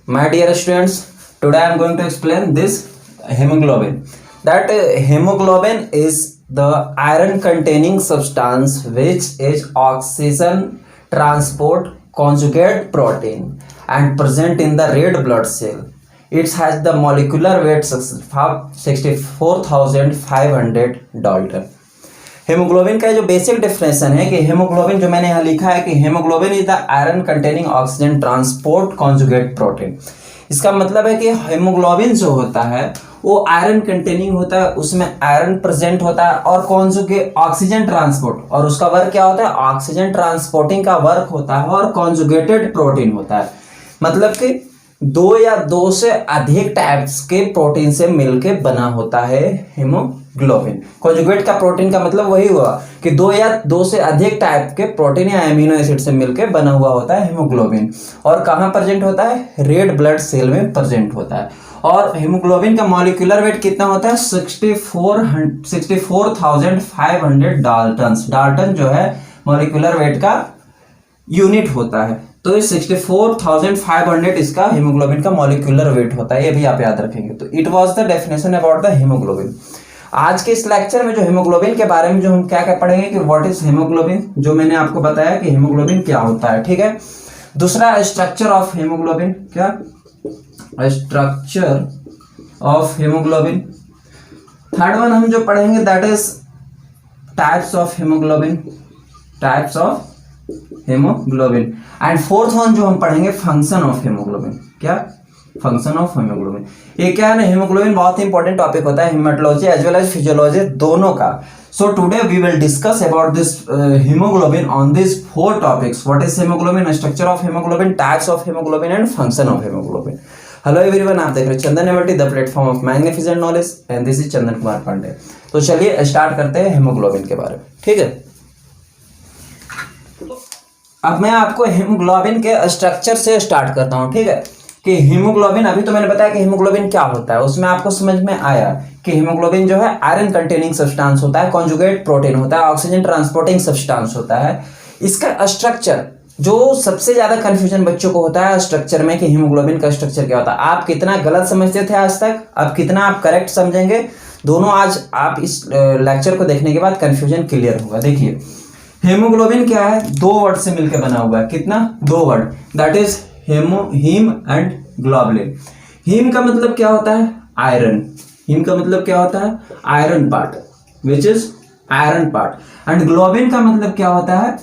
My dear students, today I am going to explain this hemoglobin. That hemoglobin is the iron containing substance which is oxygen transport conjugate protein and present in the red blood cell. It has the molecular weight 64,500 Dalton. Haemoglobin का जो basic definition है कि haemoglobin जो मैंने यहाँ लिखा है कि haemoglobin is the iron containing oxygen transport conjugate protein. इसका मतलब है कि हेमोग्लोबिन जो होता है वो आयरन कंटेनिंग होता है, उसमें आयरन प्रेजेंट होता है और कॉन्जुगेट ऑक्सीजन ट्रांसपोर्ट, और उसका वर्क क्या होता है, ऑक्सीजन ट्रांसपोर्टिंग का वर्क होता है और कॉन्जुगेटेड प्रोटीन होता है। मतलब कि दो या दो से अधिक टाइप्स के प्रोटीन से मिलके बना होता है हेमोग्लोबिन। कॉन्जुगेट का प्रोटीन का मतलब वही हुआ कि दो या दो से अधिक टाइप के प्रोटीन या एमिनो एसिड से मिलके बना हुआ होता है हेमोग्लोबिन। और कहाँ प्रेजेंट होता है, रेड ब्लड सेल में प्रेजेंट होता है। और हेमोग्लोबिन का मॉलिक्यूलर वेट कितना होता है, 64,500 डाल्टन। डाल्टन जो है मॉलिक्यूलर वेट का यूनिट होता है। तो 64,500 इसका हीमोग्लोबिन का मॉलिक्यूलर वेट होता है, ये भी आप याद रखेंगे। तो it was the definition about the haemoglobin. आज के इस लेक्चर में जो हीमोग्लोबिन के बारे में जो हम क्या क्या पढ़ेंगे कि व्हाट इज हीमोग्लोबिन, जो मैंने आपको बताया कि हीमोग्लोबिन क्या होता है, ठीक है। दूसरा स्ट्रक्चर ऑफ हीमोग्लोबिन, क्या structure of haemoglobin. Third one हम जो पढ़ेंगे that is types of haemoglobin, types of haemoglobin. And fourth one जो हम पढ़ेंगे फंक्शन ऑफ हेमोग्लोबिन, क्या फंक्शन ऑफ हेमोग्लोबिन। ये क्या है ना, हेमोग्लोबिन बहुत इंपॉर्टेंट टॉपिक होता है haematology as well as physiology दोनों का। So today we will discuss about this haemoglobin on this four topics, what is haemoglobin, structure of haemoglobin, types of haemoglobin and function of haemoglobin. Hello everyone, आप देख रहे हैं Chandan MT, the platform of magnificent knowledge, and this is Chandan Kumar Pandey. तो चलिए start करते हैं haemoglobin के बारे में, ठीक है। अब मैं आपको हीमोग्लोबिन के स्ट्रक्चर से स्टार्ट करता हूं, ठीक है। कि हीमोग्लोबिन, अभी तो मैंने बताया कि हीमोग्लोबिन क्या होता है, उसमें आपको समझ में आया कि हीमोग्लोबिन जो है आयरन कंटेनिंग सब्सटेंस होता है, कॉन्जुगेट प्रोटीन होता है, ऑक्सीजन ट्रांसपोर्टिंग सब्सटेंस होता है। इसका स्ट्रक्चर जो सबसे ज्यादा कंफ्यूजन बच्चों को होता है स्ट्रक्चर में कि हीमोग्लोबिन का स्ट्रक्चर क्या होता है। आप कितना गलत समझते थे आज तक, अब कितना आप करेक्ट समझेंगे, दोनों आज आप इस लेक्चर को देखने के बाद कंफ्यूजन क्लियर होगा। देखिए हेमोग्लोबिन क्या है, दो वर्ड से मिलकर बना हुआ है, कितना, दो word, that is heme and globulin. Heme का मतलब क्या होता है, आयरन। हीम का मतलब क्या होता है, iron part, which is iron part. And globin का मतलब क्या होता है,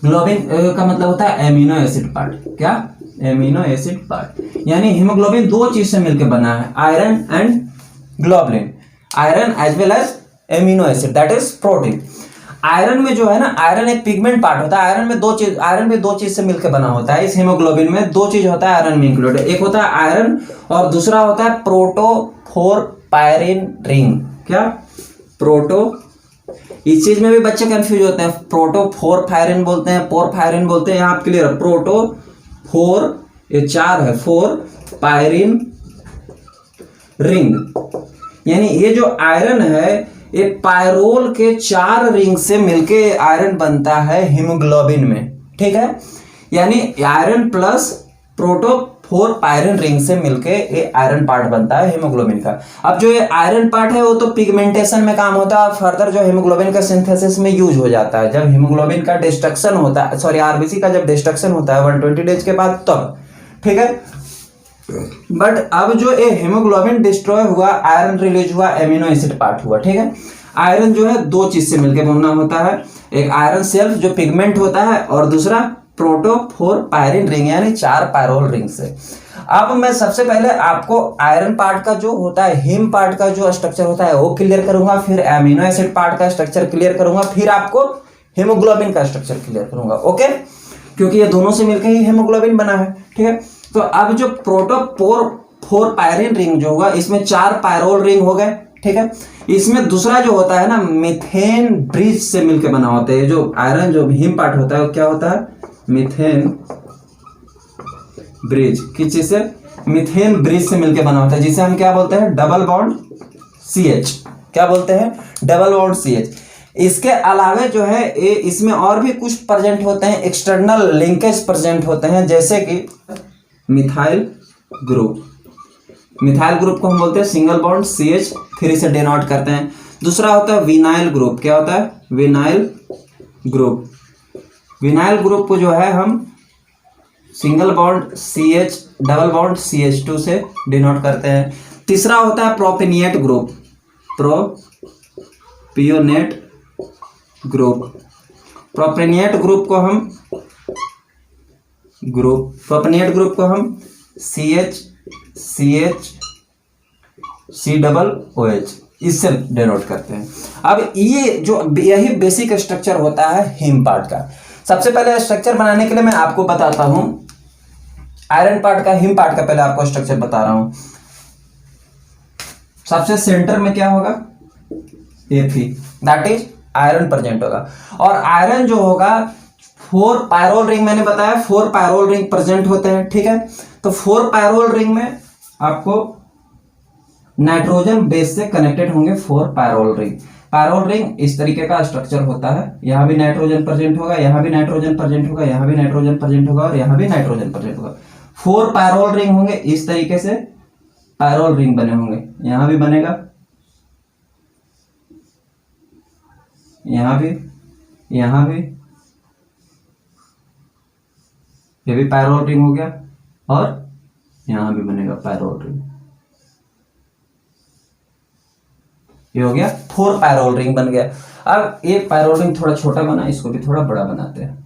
ग्लोबिन का मतलब होता है एमिनो एसिड पार्ट, क्या, एमिनो एसिड पार्ट। यानी हीमोग्लोबिन दो चीज से मिलकर बना है, iron and globulin, iron as well as amino acid that is protein. Iron में जो है ना, आयरन एक पिगमेंट पार्ट होता है। आयरन में दो चीज से मिलकर बना होता है। इस हीमोग्लोबिन में दो चीज होता है आयरन में इंक्लूड, एक होता है आयरन और दूसरा होता है प्रोटोफोरपायरिन रिंग, क्या, प्रोटो। इस चीज में भी बच्चे कंफ्यूज होते हैं, प्रोटोफोरपायरिन बोलते हैं, पोरफायरिन बोलते हैं। यहाँ आप क्लियर, प्रोटोफोर, ये चार है, फोर पायरिन रिंग। यानी ये जो आयरन है ये पायरोल के चार रिंग से मिलके आयरन बनता है हीमोग्लोबिन में, ठीक है। यानी आयरन प्लस प्रोटोफोरपायरिन रिंग से मिलके ये आयरन पार्ट बनता है हीमोग्लोबिन का। अब जो ये आयरन पार्ट है वो तो पिगमेंटेशन में काम होता है, फर्दर जो हीमोग्लोबिन का सिंथेसिस में यूज हो जाता है। जब हीमोग्लोबिन का डिस्ट्रक्शन होता है, सॉरी आरबीसी का जब डिस्ट्रक्शन होता है 120 डेज के बाद तब, ठीक है। बट अब जो ये हेमोग्लोबिन डिस्ट्रॉय हुआ, आयरन रिलीज हुआ, एमिनो एसिड पार्ट हुआ, ठीक है। आयरन जो है दो चीज से मिलकर बनना होता है, एक आयरन सेल्फ जो पिगमेंट होता है और दूसरा प्रोटोफोरपायरिन रिंग यानी चार पायरोल रिंग से। अब मैं सबसे पहले आपको आयरन पार्ट का जो होता है, हीम पार्ट का जो स्ट्रक्चर होता है वो क्लियर करूंगा, फिर एमिनो एसिड पार्ट का स्ट्रक्चर क्लियर करूंगा, फिर आपको हेमोग्लोबिन का स्ट्रक्चर क्लियर करूंगा, ओके। क्योंकि ये दोनों से मिलकर ही हेमोग्लोबिन बना है, ठीक है। तो अब जो प्रोटोफोरपायरिन रिंग जो होगा, इसमें चार पायरोल रिंग हो गए, ठीक है। इसमें दूसरा जो होता है ना, मीथेन ब्रिज से मिलकर बना होता है। जो आयरन जो हीम पार्ट होता है वो क्या होता है, मीथेन ब्रिज। किस चीज से, मीथेन ब्रिज से मिलकर बना होता है, जिसे हम क्या बोलते हैं, डबल बॉन्ड CH, क्या बोलते हैं, डबल बॉन्ड CH। इसके अलावा जो है ये इसमें और भी कुछ प्रेजेंट होते हैं, एक्सटर्नल लिंकेज प्रेजेंट होते हैं, जैसे कि मिथाइल ग्रुप। मिथाइल ग्रुप को हम बोलते हैं सिंगल बॉन्ड CH3 से डिनोट करते हैं। दूसरा होता है विनाइल ग्रुप। क्या होता है? Vinyl group. विनाइल ग्रुप को जो है हम single bond CH double bond CH2 से डिनोट करते हैं। तीसरा होता है propionate group. Propionate group. Propionate group को हम CH इससे डिनोट करते हैं। अब यही बेसिक स्ट्रक्चर होता है हीम पार्ट का। सबसे पहले स्ट्रक्चर बनाने के लिए मैं आपको बताता हूं आयरन पार्ट का, हीम पार्ट का पहले आपको स्ट्रक्चर बता रहा हूं। सबसे सेंटर में क्या होगा? Fe, that is iron present होगा। और आयरन जो होगा 4 पायरोल रिंग, मैंने बताया 4 पायरोल रिंग प्रेजेंट होते हैं, ठीक है। तो 4 पायरोल रिंग में आपको नाइट्रोजन बेस से कनेक्टेड होंगे 4 पायरोल रिंग। पायरोल रिंग इस तरीके का स्ट्रक्चर होता है। यहां भी नाइट्रोजन प्रेजेंट होगा, यहां भी नाइट्रोजन प्रेजेंट होगा, यहां भी नाइट्रोजन प्रेजेंट होगा और यहां भी नाइट्रोजन प्रेजेंट होगा। 4 पायरोल रिंग होंगे, इस तरीके से पायरोल रिंग बने होंगे। यहां भी बनेगा, यहां भी, यहां भी, ये भी पायरोल रिंग हो गया और यहां भी बनेगा पायरोल रिंग। ये हो गया 4 पायरोल रिंग बन गया। अब एक पायरोल रिंग थोड़ा छोटा बना, इसको भी थोड़ा बड़ा बनाते हैं।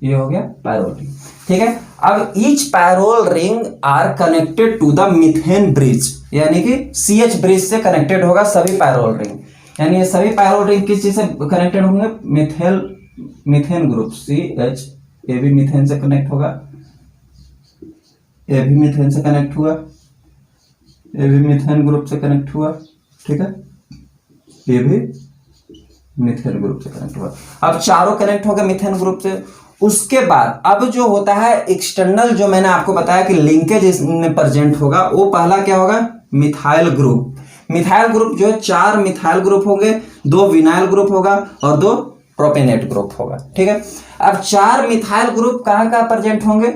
ये हो गया पायरोल रिंग, ठीक है। अब each pyrrole ring are connected to the methane bridge, यानी कि CH ब्रिज से कनेक्टेड होगा सभी पायरोल रिंग। यानी ये सभी पायरोल रिंग किस चीज से कनेक्टेड होंगे? Methane group CH। ये भी मीथेन से कनेक्ट होगा, ये भी मीथेन से कनेक्ट हुआ, ये भी मीथेन ग्रुप से कनेक्ट हुआ, ठीक है। ये भी मीथेन ग्रुप से कनेक्ट हुआ। अब चारों कनेक्ट हो गए मीथेन ग्रुप से। उसके बाद अब जो होता है एक्सटर्नल, जो मैंने आपको बताया कि लिंकेज इसमें प्रेजेंट होगा, वो पहला क्या होगा? Methyl group. मिथाइल ग्रुप जो है 4 मिथाइल ग्रुप होंगे, 2 विनाइल ग्रुप होगा और 2 प्रोपेनेट ग्रुप होगा, ठीक है। अब 4 मिथाइल ग्रुप कहां कहां प्रेजेंट होंगे,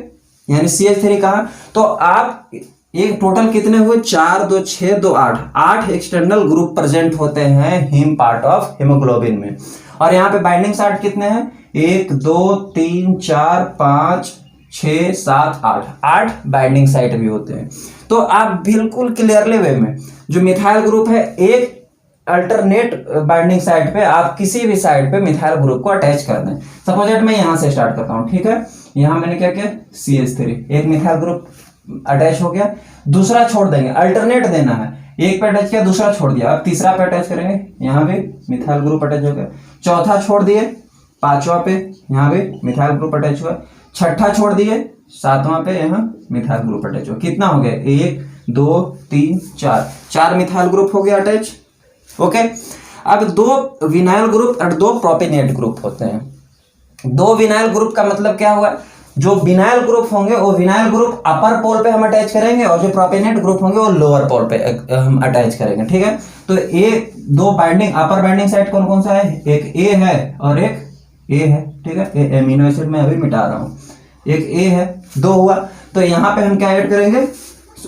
यानी CH3 कहां? तो आप एक टोटल कितने हुए? 4 2 6 2 8 एक्सटर्नल ग्रुप प्रेजेंट होते हैं हीम पार्ट ऑफ हीमोग्लोबिन में। और यहाँ पे बाइंडिंग साइट कितने हैं? 1 2 3 4 5 6 7 8 बाइंडिंग साइट भी होते हैं। तो आप बिल्कुल क्लियरली वे में जो मिथाइल ग्रुप है, एक अल्टरनेट बाइंडिंग साइट पे आप किसी भी साइड पे मिथाइल ग्रुप को अटैच कर दें। सपोज दैट मैं यहां से स्टार्ट करता हूं, ठीक है। यहां मैंने क्या किया? CH3, एक मिथाइल ग्रुप अटैच हो गया, दूसरा छोड़ देंगे, अल्टरनेट देना है। एक पे अटैच किया, दूसरा छोड़ दिया, अब तीसरा पे अटैच करेंगे, यहां भी मिथाइल ग्रुप अटैच हो गया। चौथा छोड़ दिए, 5वां पे यहां भी मिथाइल ग्रुप अटैच हुआ। छठा छोड़ दिए, 7वां पे यहां मिथाइल ग्रुप अटैच हुआ। कितना हो गया? 1 2 3 4 मिथाइल ग्रुप हो गया अटैच, ओके। अब 2 विनाइल ग्रुप और 2 प्रोपेनेट ग्रुप होते हैं। 2 विनाइल ग्रुप का मतलब क्या हुआ? जो विनाइल ग्रुप होंगे वो विनाइल ग्रुप अपर पोल पे हम अटैच करेंगे और जो प्रोपेनेट ग्रुप होंगे वो लोअर पोल पे हम अटैच करेंगे, ठीक है। तो ये 2 बाइंडिंग, अपर बाइंडिंग साइट कौन कौन सा है? एक A है और एक A है, ठीक है। ये एमिनो एसिड मैं अभी मिटा रहा हूं, एक A है, 2 हुआ। तो यहां पे हम क्या ऐड करेंगे?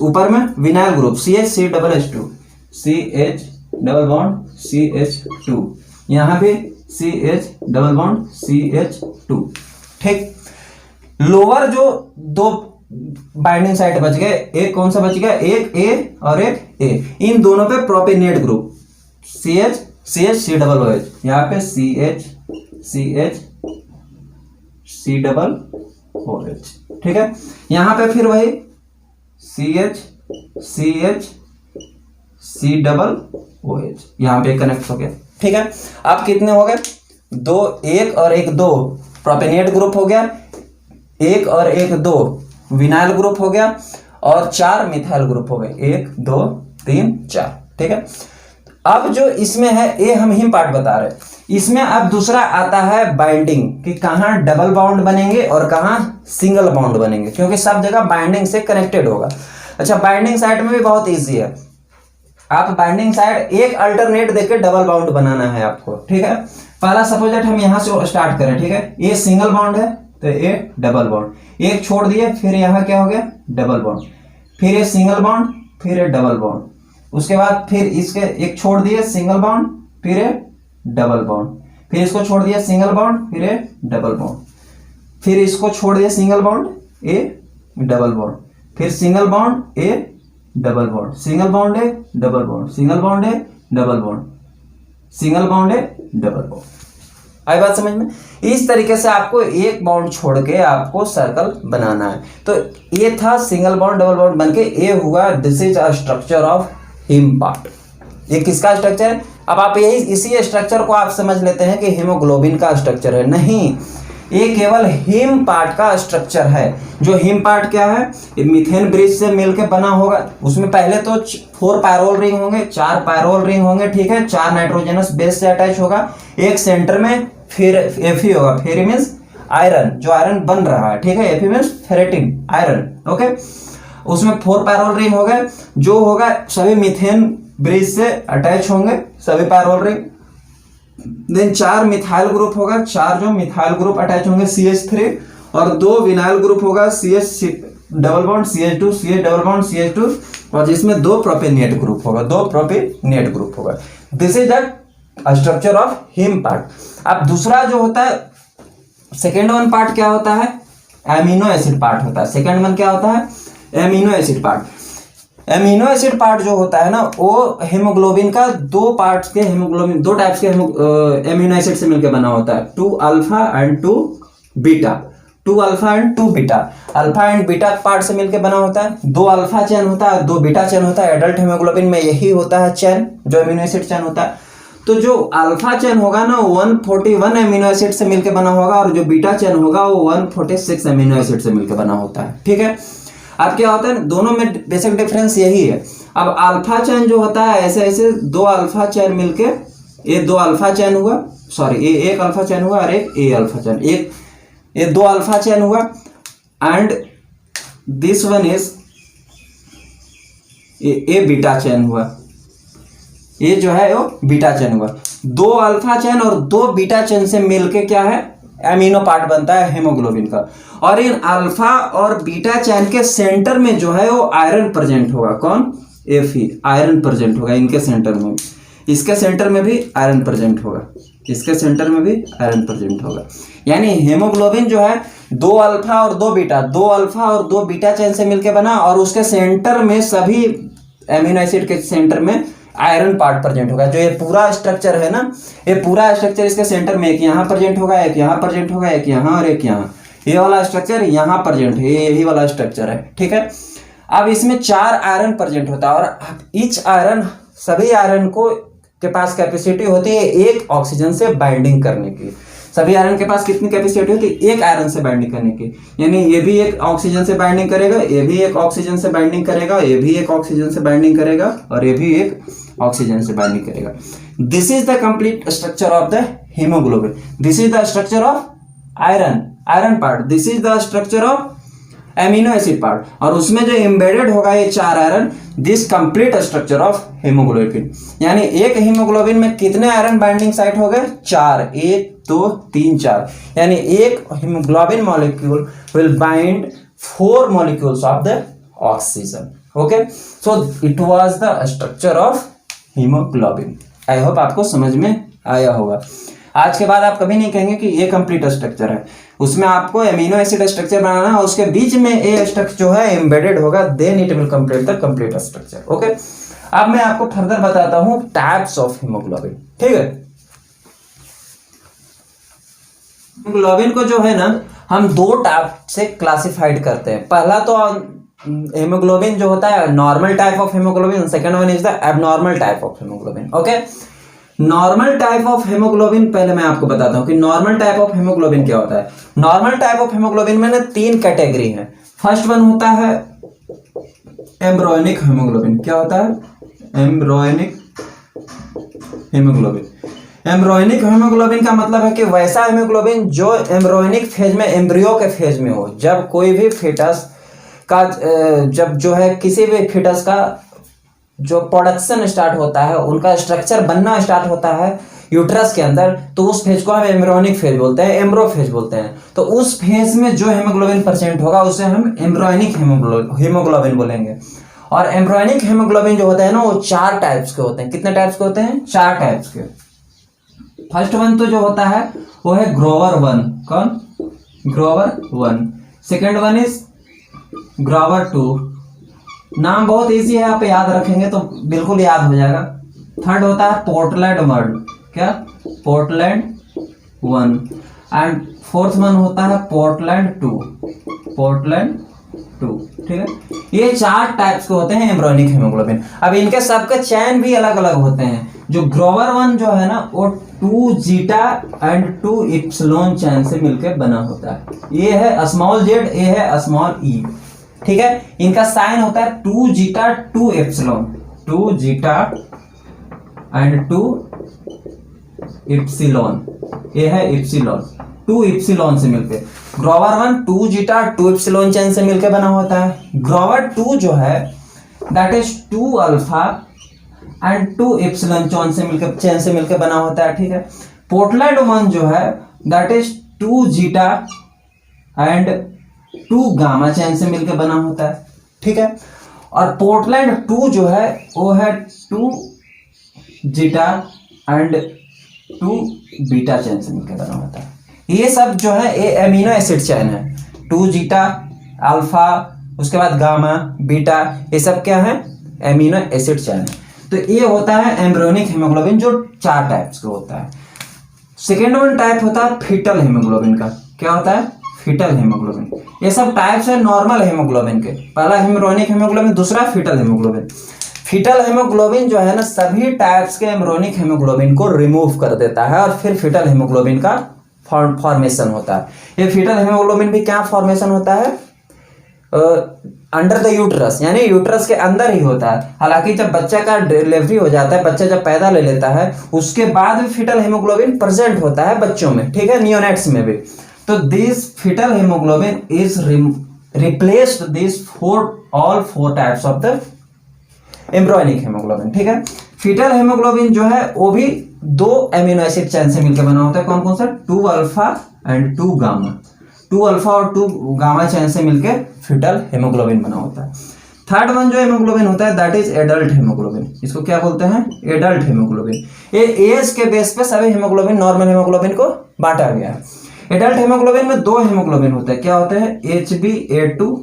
ऊपर में vinyl group CH2, CH double bond CH2, यहां पे CH डबल बॉन्ड CH2, ठीक। लोअर जो 2 बाइंडिंग साइट बच गए, एक कौन सा बच गया? एक A और एक A, इन दोनों पे propionate group CH C double OH, यहां पे CH C डबल OH, ठीक है। यहां पे फिर वही CH C डबल OH, यहां पे कनेक्ट हो गया, ठीक है। अब कितने हो गए? 2 1 और 1 2 प्रोपेनेट ग्रुप हो गया, 1 और 1 2 विनाइल ग्रुप हो गया और 4 मिथाइल ग्रुप हो गए, 1 2 3 4, ठीक है। अब जो इसमें है, ये हम हीम पार्ट बता रहे हैं, इसमें अब दूसरा आता है बाइंडिंग, कि कहां डबल बॉन्ड बनेंगे और कहां सिंगल बॉन्ड बनेंगे, क्योंकि सब जगह बाइंडिंग से कनेक्टेड होगा। अच्छा, बाइंडिंग साइड में भी बहुत ईजी है। आप बाइंडिंग साइड एक अल्टरनेट देके डबल बॉन्ड बनाना है आपको, ठीक है। पहला सपोजेट हम यहाँ से स्टार्ट करें, ठीक है। ये सिंगल बॉन्ड है तो ये डबल बॉन्ड, एक छोड़ दिए, फिर यहाँ क्या हो गया डबल बॉन्ड, फिर ये सिंगल बॉन्ड, फिर ये डबल बॉन्ड, उसके बाद फिर इसके एक छोड़ दिए सिंगल बॉन्ड, फिर ये डबल बॉन्ड, फिर इसको छोड़ दिया सिंगल बॉन्ड, फिर ये डबल बॉन्ड, फिर इसको छोड़ दिया single bond, a double bond, फिर single bond a double bond, single bond a double bond, single bond a double bond, single bond a double bond. आई बात समझ में? इस तरीके से आपको एक बॉन्ड छोड़ के आपको सर्कल बनाना है। तो ये था सिंगल बॉन्ड डबल बॉन्ड बनके ये हुआ। This is a structure of him part. ये किसका स्ट्रक्चर है? अब आप यही इसी स्ट्रक्चर को आप समझ लेते हैं कि हीमोग्लोबिन का स्ट्रक्चर है। नहीं, ये केवल हिम पार्ट का स्ट्रक्चर है। जो हिम पार्ट क्या है? ये मीथेन ब्रिज से मिलकर बना होगा। उसमें पहले तो 4 पायरोल रिंग होंगे, 4 पायरोल रिंग होंगे, ठीक है। 4 नाइट्रोजनस बेस से अटैच होगा, एक सेंटर में फिर Fe होगा। फेरी मीन्स आयरन, जो आयरन बन रहा है, ठीक है। Fe means ferritin, iron, okay. उसमें 4 पायरोल रिंग हो गए, जो होगा सभी मीथेन ब्रिज से अटैच होंगे, सभी pyrrole ring. Then 4 methyl group होगा, 4 जो मिथाइल ग्रुप अटैच होंगे CH3, और 2 विनाइल ग्रुप होगा, CH double bond CH2, CH double bond CH2, और जिसमें 2 प्रोपेनिएट ग्रुप होगा, 2 प्रोपेनिएट ग्रुप होगा। This is the structure of him part. अब दूसरा जो होता है सेकेंड वन पार्ट क्या होता है? एमिनो एसिड पार्ट होता है। सेकेंड वन क्या होता है? Amino acid part. Amino acid part जो होता है ना, वो हेमोग्लोबिन का 2 पार्ट्स के हेमोग्लोबिन, 2 टाइप्स के एमिनो एसिड से मिलकर बना होता है, 2 alpha and 2 beta. 2 alpha and 2 beta, alpha and beta part से मिलकर बना होता है। 2 अल्फा चेन होता है, 2 बीटा चेन होता है। एडल्ट हेमोग्लोबिन में यही होता है चेन, जो एमिनो एसिड चेन होता है। तो जो अल्फा चेन होगा ना 141 एमिनो एसिड से मिलकर बना होगा, और जो बीटा चेन होगा वो 146 एमिनो एसिड से मिलकर बना होता है, ठीक है। अब क्या होता है, दोनों में बेसिक डिफरेंस यही है। अब अल्फा चेन जो होता है, ऐसे ऐसे 2 अल्फा चेन मिलके, ये 2 अल्फा चेन हुआ, सॉरी ये 1 अल्फा चेन हुआ और एक ए अल्फा चेन, ये 2 अल्फा चेन हुआ, and this one is a beta chain हुआ। ये जो है वो बीटा चेन हुआ। 2 अल्फा चेन और 2 बीटा चेन से मिलके क्या है, एमिनो पार्ट बनता है हेमोग्लोबिन का। और इन अल्फा और बीटा चेन के सेंटर में जो है वो आयरन प्रेजेंट होगा। कौन? Fe, आयरन प्रेजेंट होगा इनके सेंटर में। इसके सेंटर में भी आयरन प्रेजेंट होगा, इसके सेंटर में भी आयरन प्रेजेंट होगा। यानी हेमोग्लोबिन जो है 2 अल्फा और 2 बीटा, 2 अल्फा और 2 बीटा चेन से मिलकर बना, और उसके सेंटर में सभी एमिनो एसिड के सेंटर में आयरन पार्ट प्रेजेंट होगा। जो ये पूरा स्ट्रक्चर है ना, ये पूरा स्ट्रक्चर इसके सेंटर में एक यहाँ प्रेजेंट होगा, एक यहाँ प्रेजेंट होगा, एक यहाँ और एक यहाँ। ये वाला स्ट्रक्चर यहाँ प्रेजेंट है, यही वाला स्ट्रक्चर है, ठीक है। अब इसमें 4 आयरन प्रेजेंट होता है, और ईच आयरन, सभी आयरन को के पास कैपेसिटी होती है 1 ऑक्सीजन से बाइंडिंग करने की। सभी आयरन के पास कितनी कैपेसिटी होती है? 1 आयरन से बाइंडिंग करने की। यानी ये भी 1 ऑक्सीजन से बाइंडिंग करेगा, ये भी 1 ऑक्सीजन से बाइंडिंग करेगा, ये भी 1 ऑक्सीजन से बाइंडिंग करेगा, और ये भी 1 ऑक्सीजन से बाइंडिंग करेगा। This is the complete structure of the haemoglobin. This is the structure of iron part. This is the structure of amino acid part, और उसमें जो एम्बेडेड होगा ये 4 iron, this complete structure of haemoglobin. यानी एक haemoglobin में कितने iron binding site हो गए? 4, 1 2 3 4। यानी एक haemoglobin molecule will bind 4 molecules of the oxygen. Okay, so it was the structure of haemoglobin. I hope आपको समझ में आया होगा। आज के बाद आप कभी नहीं कहेंगे कि ये कंप्लीट स्ट्रक्चर है, उसमें आपको एमिनो एसिड स्ट्रक्चर बनाना है, उसके बीच में ए स्ट्रक्चर जो है एम्बेडेड होगा, then it will complete the complete structure. Okay, अब मैं आपको फर्दर बताता हूं टाइप्स ऑफ हीमोग्लोबिन। ठीक है, हीमोग्लोबिन को जो है ना हम 2 टाइप से क्लासिफाइड करते हैं। पहला तो हीमोग्लोबिन जो होता है normal type of haemoglobin, second one is the abnormal type of haemoglobin. Okay, normal type of haemoglobin, पहले मैं आपको बताता हूं कि नॉर्मल टाइप ऑफ हीमोग्लोबिन क्या होता है। नॉर्मल टाइप ऑफ हीमोग्लोबिन में ना 3 कैटेगरी है। फर्स्ट वन होता है एम्ब्रियोनिक हीमोग्लोबिन। क्या होता है? Embryonic haemoglobin. एम्ब्रियोनिक हीमोग्लोबिन का मतलब है कि वैसा हीमोग्लोबिन जो एम्ब्रियोनिक फेज में, एम्ब्रियो के फेज में हो, जब कोई भी फीटस का जब जो है किसी भी फीटस का जो प्रोडक्शन स्टार्ट होता है, उनका स्ट्रक्चर बनना स्टार्ट होता है, यूट्रस के अंदर, तो उस फेज को हम एम्ब्रियोनिक फेज बोलते हैं, एम्ब्रो फेज बोलते हैं। तो उस फेज में जो हेमोग्लोबिन परसेंट होगा उसे हम एम्ब्रियोनिक हीमोग्लोबिन बोलेंगे। और एम्ब्रियोनिक हीमोग्लोबिन जो होता है ना वो 4 टाइप्स के होते हैं। कितने टाइप्स के होते हैं? 4 टाइप्स के। फर्स्ट वन तो जो होता है वो है ग्रोवर 1। कौन? Grover 1। Second one is Grover 2। नाम बहुत इजी है, आप याद रखेंगे तो बिल्कुल याद हो जाएगा। थर्ड होता है पोर्टलैंड 1। क्या? पोर्टलैंड 1। एंड फोर्थ वन होता है पोर्टलैंड 2। पोर्टलैंड 2, ठीक है। ये 4 टाइप्स के होते हैं एम्ब्रियोनिक हीमोग्लोबिन। अब इनके सबके चैन भी अलग अलग होते हैं। जो ग्रोवर 1 जो है ना वो 2 जीटा एंड 2 इप्सिलॉन चैन से मिलकर बना होता है। ये है स्मॉल जेड, ये है स्मॉल ई, ठीक है। इनका साइन होता है 2 zeta 2 epsilon. 2 zeta and 2 epsilon, ये है इप्सिलॉन। 2 इप्सिलॉन से मिलकर ग्रोवर 1 2 जीटा 2 इप्सिलॉन चैन से मिलकर बना होता है। ग्रोवर 2 जो है that is 2 alpha and 2 epsilon chain से मिलकर बना होता है, ठीक है। पोर्टलैंड 1 जो है that is 2 zeta and 2 gamma chain से मिलकर बना होता है, ठीक है। और पोर्टलैंड 2 जो है वो है 2 जीटा एंड 2 बीटा चैन से मिलकर बना होता है। ये सब जो है ये एमिनो एसिड चैन है। 2 जीटा, अल्फा, उसके बाद गामा, बीटा, ये सब क्या है? एमिनो एसिड चैन है। तो ये होता है एम्ब्रियोनिक हीमोग्लोबिन जो 4 टाइप्स का होता है। सेकेंड वन टाइप होता है फीटल हीमोग्लोबिन का। क्या होता है? Foetal haemoglobin. ये सब टाइप्स है नॉर्मल हीमोग्लोबिन के। पहला एम्ब्रियोनिक हीमोग्लोबिन, दूसरा फीटल हीमोग्लोबिन। फीटल हीमोग्लोबिन जो है ना सभी टाइप्स के एम्ब्रियोनिक हीमोग्लोबिन को रिमूव कर देता है और फिर फीटल हीमोग्लोबिन का फॉर्मेशन होता है। ये फीटल हीमोग्लोबिन भी क्या फॉर्मेशन होता है? अंडर द यूट्रस, यानी यूट्रस के अंदर ही होता है। हालांकि जब बच्चा का डिलीवरी हो जाता है, बच्चा जब पैदा ले लेता है उसके बाद भी फीटल हीमोग्लोबिन प्रेजेंट होता है बच्चों में, ठीक है, नियोनेट्स में भी। तो this foetal haemoglobin is replaced this all 4 types of the embryonic haemoglobin, ठीक है। फीटल हीमोग्लोबिन जो है वो भी 2 एमिनो एसिड चैन से मिलकर बना होता है। कौन कौन सा? 2 अल्फा एंड 2 गामा। 2 अल्फा और 2 गामा चैन से मिलकर फीटल हीमोग्लोबिन बना होता है। थर्ड वन जो हीमोग्लोबिन होता है दैट इज एडल्ट हीमोग्लोबिन। इसको क्या बोलते हैं? Adult haemoglobin. ये एज के बेस पे सभी हीमोग्लोबिन नॉर्मल हीमोग्लोबिन को बांटा गया है। एडल्ट हीमोग्लोबिन में 2 हीमोग्लोबिन होते हैं। क्या होते हैं? HbA2।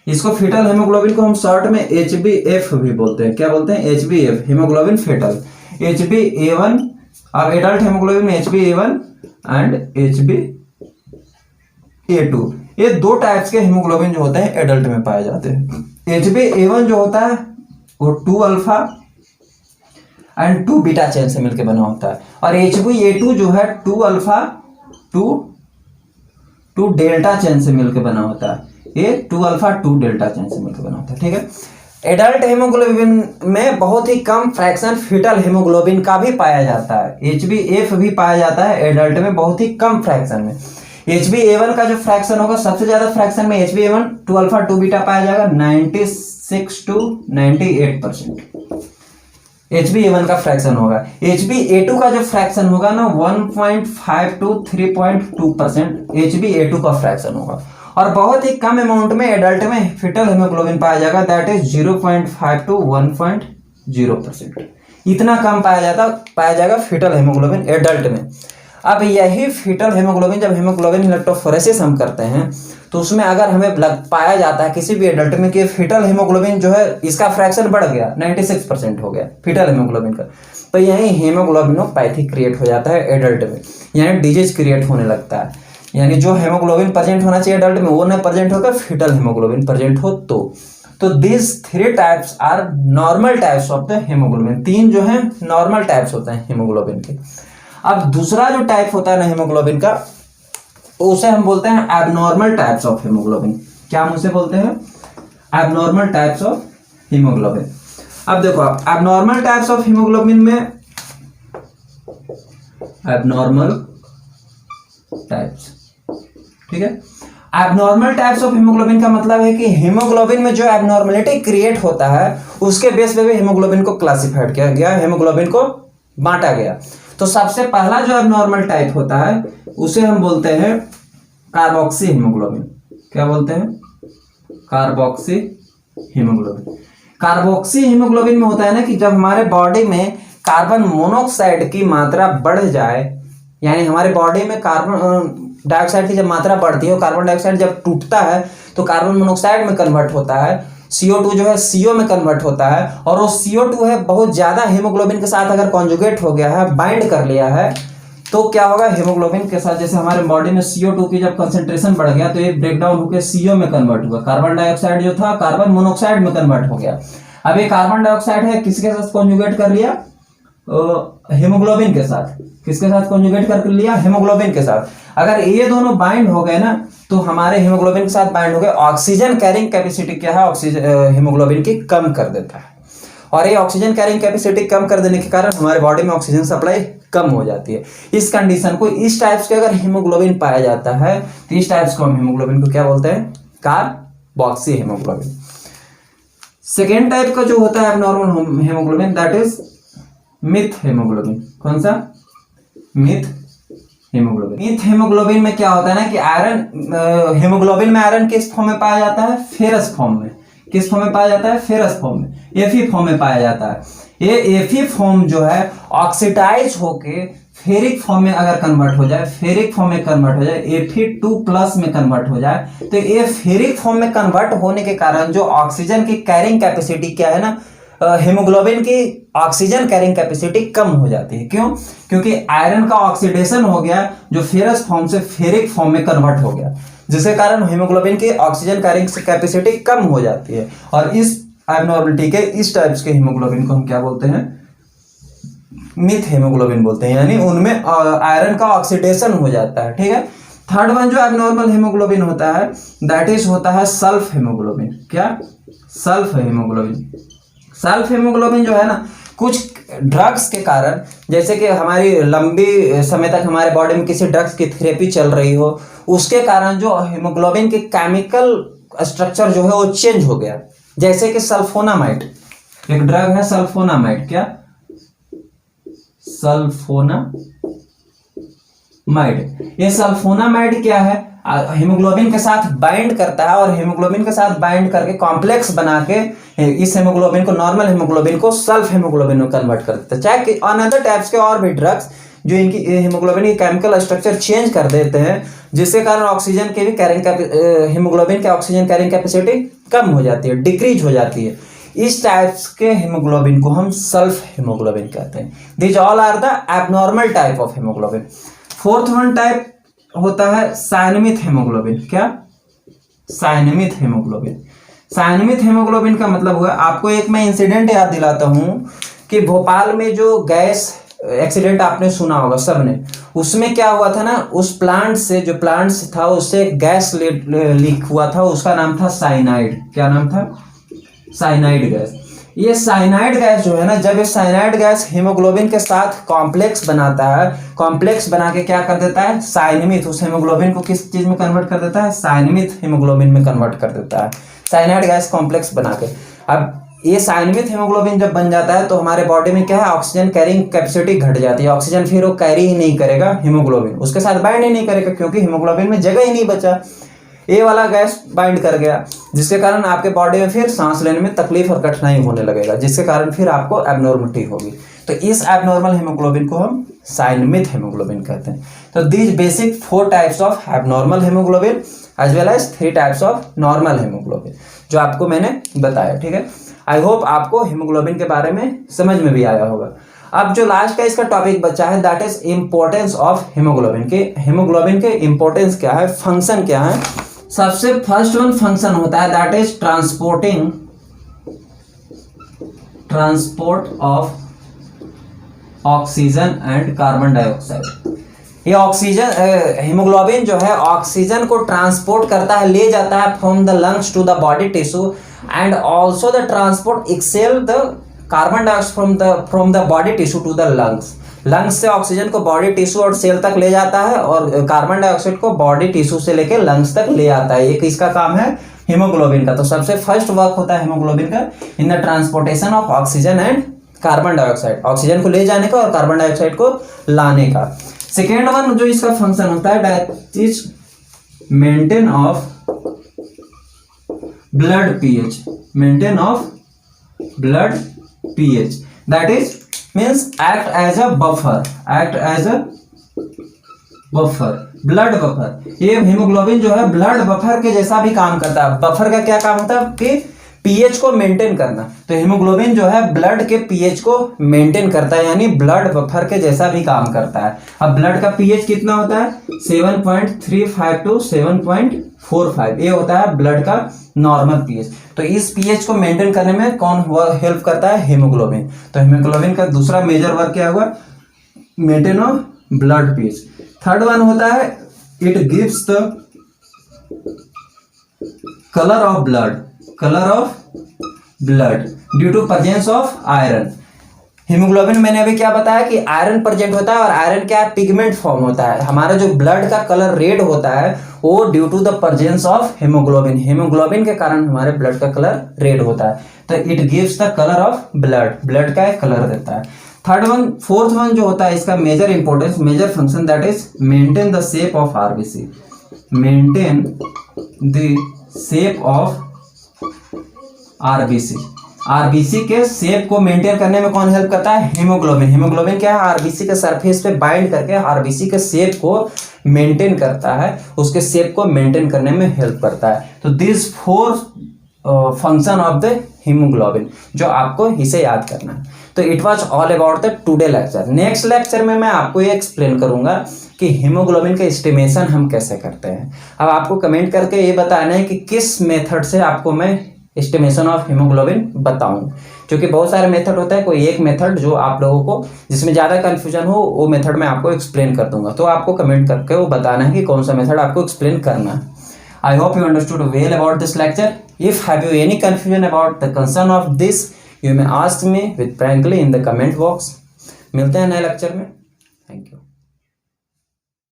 इसको फीटल हीमोग्लोबिन को हम शॉर्ट में HbF भी बोलते हैं। क्या बोलते हैं? HbF, haemoglobin fetal. HbA1, अब एडल्ट हीमोग्लोबिन में HbA1 एंड HbA2, ये 2 टाइप्स के हीमोग्लोबिन जो होते हैं एडल्ट में पाए जाते हैं। HbA1 जो होता है वो 2 अल्फा एंड 2 बीटा चेन से मिलकर बना होता है, और HbA2 जो है 2 अल्फा 2 डेल्टा चेन से मिलकर बना होता है। ये 2 अल्फा 2 डेल्टा चेन से मिलकर बना होता है, ठीक है। एडल्ट हीमोग्लोबिन में बहुत ही कम फ्रैक्शन फीटल हीमोग्लोबिन का भी पाया जाता है। HbF भी पाया जाता है एडल्ट में बहुत ही कम फ्रैक्शन में। HbA1 का जो फ्रैक्शन होगा सबसे ज्यादा फ्रैक्शन में HbA1 2 अल्फा 2 बीटा पाया जाएगा 96 to 98%। HbA1 का फ्रैक्शन होगा। HbA2 का जो फ्रैक्शन होगा ना 1.5 to 3.2% HbA2 का फ्रैक्शन होगा, और बहुत ही कम अमाउंट में एडल्ट में फीटल हीमोग्लोबिन पाया जाएगा दैट इज 0.5 to 1.0%। इतना कम पाया जाएगा फीटल हीमोग्लोबिन एडल्ट में। अब यही फीटल हीमोग्लोबिन जब हीमोग्लोबिन इलेक्ट्रोफोरेसिस हम करते हैं तो उसमें अगर हमें पाया जाता है किसी भी एडल्ट में कि फीटल हीमोग्लोबिन जो है इसका फ्रैक्शन बढ़ गया 96% हो गया फीटल हीमोग्लोबिन का, तो यही हीमोग्लोबिनोपैथी क्रिएट हो जाता है एडल्ट में, यानी डिजीज क्रिएट होने लगता है। यानी जो हीमोग्लोबिन प्रेजेंट होना चाहिए एडल्ट में वो न प्रेजेंट होकर फीटल हीमोग्लोबिन प्रेजेंट हो तो this 3 types are normal types of the haemoglobin. 3 जो है नॉर्मल टाइप्स होते हैं हीमोग्लोबिन के। अब दूसरा जो टाइप होता है ना हीमोग्लोबिन का उसे हम बोलते हैं एबनॉर्मल टाइप्स ऑफ हीमोग्लोबिन। क्या हम उसे बोलते हैं? Abnormal types of haemoglobin. अब देखो आप एबनॉर्मल टाइप्स ऑफ हीमोग्लोबिन में एबनॉर्मल टाइप्स, ठीक है। एबनॉर्मल टाइप्स ऑफ हीमोग्लोबिन का मतलब है कि हीमोग्लोबिन में जो एबनॉर्मलिटी क्रिएट होता है उसके बेस पे भी हीमोग्लोबिन को क्लासिफाइड किया गया, हीमोग्लोबिन को बांटा गया। तो सबसे पहला जो एबनॉर्मल टाइप होता है उसे हम बोलते हैं कार्बोक्सी हीमोग्लोबिन। क्या बोलते हैं? Carboxy haemoglobin. कार्बोक्सी हीमोग्लोबिन में होता है ना कि जब हमारे बॉडी में कार्बन मोनोऑक्साइड की मात्रा बढ़ जाए, यानी हमारे बॉडी में कार्बन डाइऑक्साइड की जब मात्रा बढ़ती है, कार्बन डाइऑक्साइड जब टूटता है तो कार्बन मोनोऑक्साइड में कन्वर्ट होता है, CO2 जो है CO में कन्वर्ट होता है, और वो CO2 है बहुत ज्यादा हीमोग्लोबिन के साथ अगर कॉन्जुगेट हो गया है, बाइंड कर लिया है, तो क्या होगा? हीमोग्लोबिन के साथ जैसे हमारे बॉडी में CO2 की जब कंसेंट्रेशन बढ़ गया तो ये ब्रेक डाउन होकर CO में कन्वर्ट हुआ, कार्बन डाइऑक्साइड जो था कार्बन मोनोऑक्साइड में कन्वर्ट हो गया। अब ये कार्बन डाइऑक्साइड है किसके साथ कॉन्जुगेट कर लिया? हीमोग्लोबिन के साथ। किसके साथ कॉन्जुगेट कर लिया? हीमोग्लोबिन के साथ। अगर ये दोनों बाइंड हो गए ना तो हमारे हीमोग्लोबिन के साथ बाइंड हो गए, ऑक्सीजन कैरिंग कैपेसिटी क्या है? ऑक्सीजन हीमोग्लोबिन की कम कर देता है, और ये ऑक्सीजन कैरिंग कैपेसिटी कम कर देने के कारण हमारे बॉडी में ऑक्सीजन सप्लाई कम हो जाती है। इस कंडीशन को, इस टाइप्स के अगर हीमोग्लोबिन पाया जाता है तो इस टाइप्स को हम हीमोग्लोबिन को क्या बोलते हैं? Carboxy haemoglobin. सेकेंड टाइप का जो होता है abnormal haemoglobin, that is myth haemoglobin. कौन सा? Myth haemoglobin. मिथ हीमोग्लोबिन में क्या होता है ना कि आयरन, हीमोग्लोबिन में आयरन किस फॉर्म में पाया जाता है? फेरस फॉर्म में। किस फॉर्म में पाया जाता है? फेरस फॉर्म में, Fe फॉर्म में पाया जाता है। ये Fe फॉर्म जो है ऑक्सीडाइज होके फेरिक फॉर्म में अगर कन्वर्ट हो जाए, फेरिक फॉर्म में कन्वर्ट हो जाए, Fe2+ में कन्वर्ट हो जाए, तो ये फेरिक फॉर्म में कन्वर्ट होने के कारण जो ऑक्सीजन की कैरिंग कैपेसिटी क्या है ना, हीमोग्लोबिन की ऑक्सीजन कैरिंग कैपेसिटी कम हो जाती है। क्यों? क्योंकि आयरन का ऑक्सीडेशन हो गया जो फेरस फॉर्म से फेरिक फॉर्म में कन्वर्ट हो गया, जिसके कारण हीमोग्लोबिन की ऑक्सीजन कैरिंग कैपेसिटी कम हो जाती है। और इस एबनॉर्मलिटी के, इस टाइप्स के हीमोग्लोबिन को हम क्या बोलते हैं? मिथ हीमोग्लोबिन बोलते हैं, यानी उनमें आयरन का ऑक्सीडेशन हो जाता है। ठीक है। थर्ड वन जो एबनॉर्मल हीमोग्लोबिन होता है दैट इज होता है सल्फ हीमोग्लोबिन। क्या? Sulph haemoglobin. सल्फ हीमोग्लोबिन जो है ना, कुछ ड्रग्स के कारण, जैसे कि हमारी लंबी समय तक हमारे बॉडी में किसी ड्रग्स की थेरेपी चल रही हो, उसके कारण जो हीमोग्लोबिन की केमिकल स्ट्रक्चर जो है वो चेंज हो गया। जैसे कि सल्फोनामाइड, एक ड्रग है सल्फोनामाइड। क्या? सल्फोनामाइड। ये सल्फोनामाइड क्या है? हीमोग्लोबिन के साथ बाइंड करता है, और हीमोग्लोबिन के साथ बाइंड करके कॉम्प्लेक्स बना के इस हीमोग्लोबिन को, नॉर्मल हीमोग्लोबिन को सल्फ हीमोग्लोबिन में कन्वर्ट कर देता है। चाहे अनदर टाइप्स के और भी ड्रग्स जो इनकी हीमोग्लोबिन की केमिकल स्ट्रक्चर चेंज कर देते हैं, जिसके कारण ऑक्सीजन के भी कैरिंग, हीमोग्लोबिन के ऑक्सीजन कैरिंग कैपेसिटी कम हो जाती है, डिक्रीज हो जाती है। इस टाइप्स के हीमोग्लोबिन को हम सल्फ हीमोग्लोबिन कहते हैं। These all are the abnormal type of haemoglobin. Fourth one type होता है साइनमिथ हीमोग्लोबिन। क्या? साइनमिथ हीमोग्लोबिन। साइनमिथ हीमोग्लोबिन का मतलब हुआ, आपको एक मैं इंसिडेंट याद दिलाता हूं कि भोपाल में जो गैस एक्सीडेंट आपने सुना होगा सबने, उसमें क्या हुआ था ना, उस प्लांट से, जो प्लांट था उससे गैस लीक हुआ था, उसका नाम था साइनाइड। क्या नाम था? Cyanide gas. ये साइनाइड गैस जो है ना, जब ये साइनाइड गैस हीमोग्लोबिन के साथ कॉम्प्लेक्स बनाता है, कॉम्प्लेक्स बना के क्या कर देता है? साइनमिथ, उस हीमोग्लोबिन को किस चीज में कन्वर्ट कर देता है? साइनमिथ हीमोग्लोबिन में कन्वर्ट कर देता है, साइनाइड गैस कॉम्प्लेक्स बना के। अब ये साइनमिथ हीमोग्लोबिन जब बन जाता है तो हमारे बॉडी में क्या है? ऑक्सीजन कैरिंग कैपेसिटी घट जाती है। ऑक्सीजन फिर वो कैरी ही नहीं करेगा, हीमोग्लोबिन उसके साथ बाइंड ही नहीं करेगा, क्योंकि हीमोग्लोबिन में जगह ही नहीं बचा। ये वाला गैस बाइंड कर गया, जिसके कारण आपके बॉडी में फिर सांस लेने में तकलीफ और कठिनाई होने लगेगा, जिसके कारण फिर आपको एबनॉर्मलिटी होगी। तो इस एबनॉर्मल हीमोग्लोबिन को हम साइनमिथ हीमोग्लोबिन कहते हैं। तो these basic 4 types of abnormal haemoglobin as well as 3 types of normal haemoglobin जो आपको मैंने बताया। ठीक है। आई होप आपको हीमोग्लोबिन के बारे में समझ में भी आया होगा। अब जो लास्ट का इसका टॉपिक बचा है that is importance of haemoglobin के। हीमोग्लोबिन के इंपॉर्टेंस क्या है, फंक्शन क्या है। सबसे फर्स्ट वन फंक्शन होता है that is transport of oxygen and carbon dioxide. ये ऑक्सीजन, हीमोग्लोबिन जो है ऑक्सीजन को ट्रांसपोर्ट करता है, ले जाता है from the lungs to the body tissue, and also the transport excel the carbon dioxide from the body tissue to the lungs. Lungs से ऑक्सीजन को बॉडी टिश्यू और सेल तक ले जाता है, और कार्बन डाइऑक्साइड को बॉडी टिश्यू से लेकर लंग्स तक ले आता है। ये किसका काम है? हीमोग्लोबिन का। तो सबसे फर्स्ट वर्क होता है हीमोग्लोबिन का in the transportation of oxygen and carbon dioxide, oxygen को ले जाने का और कार्बन डाइऑक्साइड को लाने का। सेकेंड वन जो इसका फंक्शन होता है that is maintain of blood pH, maintain of blood pH, that is means act as a buffer, act as a buffer, blood buffer. ये हीमोग्लोबिन जो है ब्लड बफर के जैसा भी काम करता है। बफर का क्या काम होता है कि पीएच को मेंटेन करना, तो हीमोग्लोबिन जो है ब्लड के पीएच को मेंटेन करता है, यानी ब्लड बफर के जैसा भी काम करता है। अब ब्लड का पीएच कितना होता है 7.35 टू 7.45, ये होता है ब्लड का नॉर्मल पीएच। तो इस पीएच को मेंटेन करने में कौन हेल्प करता है, हीमोग्लोबिन। तो हीमोग्लोबिन का दूसरा मेजर वर्क क्या हुआ, maintain of blood pH. Third one होता है it gives the colour of blood, colour of blood due to presence of iron. Haemoglobin मैंने अभी क्या बताया कि आयरन प्रेजेंट होता है, और आयरन क्या है, पिगमेंट फॉर्म होता है। हमारा जो ब्लड का कलर रेड होता है वो due to the presence of haemoglobin, haemoglobin के कारण हमारे ब्लड का कलर रेड होता है। तो it gives the colour of blood, blood का एक कलर देता है। थर्ड वन, फोर्थ वन जो होता है इसका major importance, major function that is maintain the shape of RBC, maintain the shape of RBC. RBC के शेप को मेंटेन करने में कौन हेल्प करता है, हीमोग्लोबिन। हीमोग्लोबिन क्या है, आरबीसी के सरफेस पे बाइंड करके आरबीसी के शेप को मेंटेन करता है, उसके शेप को मेंटेन करने में हेल्प करता है। तो this four function of the haemoglobin जो आपको इसे याद करना है। तो it was all about the today lecture. Next lecture में मैं आपको ये एक्सप्लेन करूंगा कि हीमोग्लोबिन का एस्टिमेशन हम कैसे करते हैं। अब आपको कमेंट करके ये बताना है कि किस मेथड से आपको मैं एस्टिमेशन ऑफ हीमोग्लोबिन बताऊं, क्योंकि बहुत सारे मेथड होता है, कोई एक मेथड जो आप लोगों को जिसमें ज़्यादा कन्फ्यूजन हो वो मेथड मैं आपको एक्सप्लेन कर दूंगा। तो आपको कमेंट करके वो बताना है कि कौन सा मेथड आपको एक्सप्लेन करना है। I hope you understood well about this lecture. If have you any confusion about the concern of this, you may ask me with frankly in the comment box. मिलते हैं नए लेक्चर में। Thank you.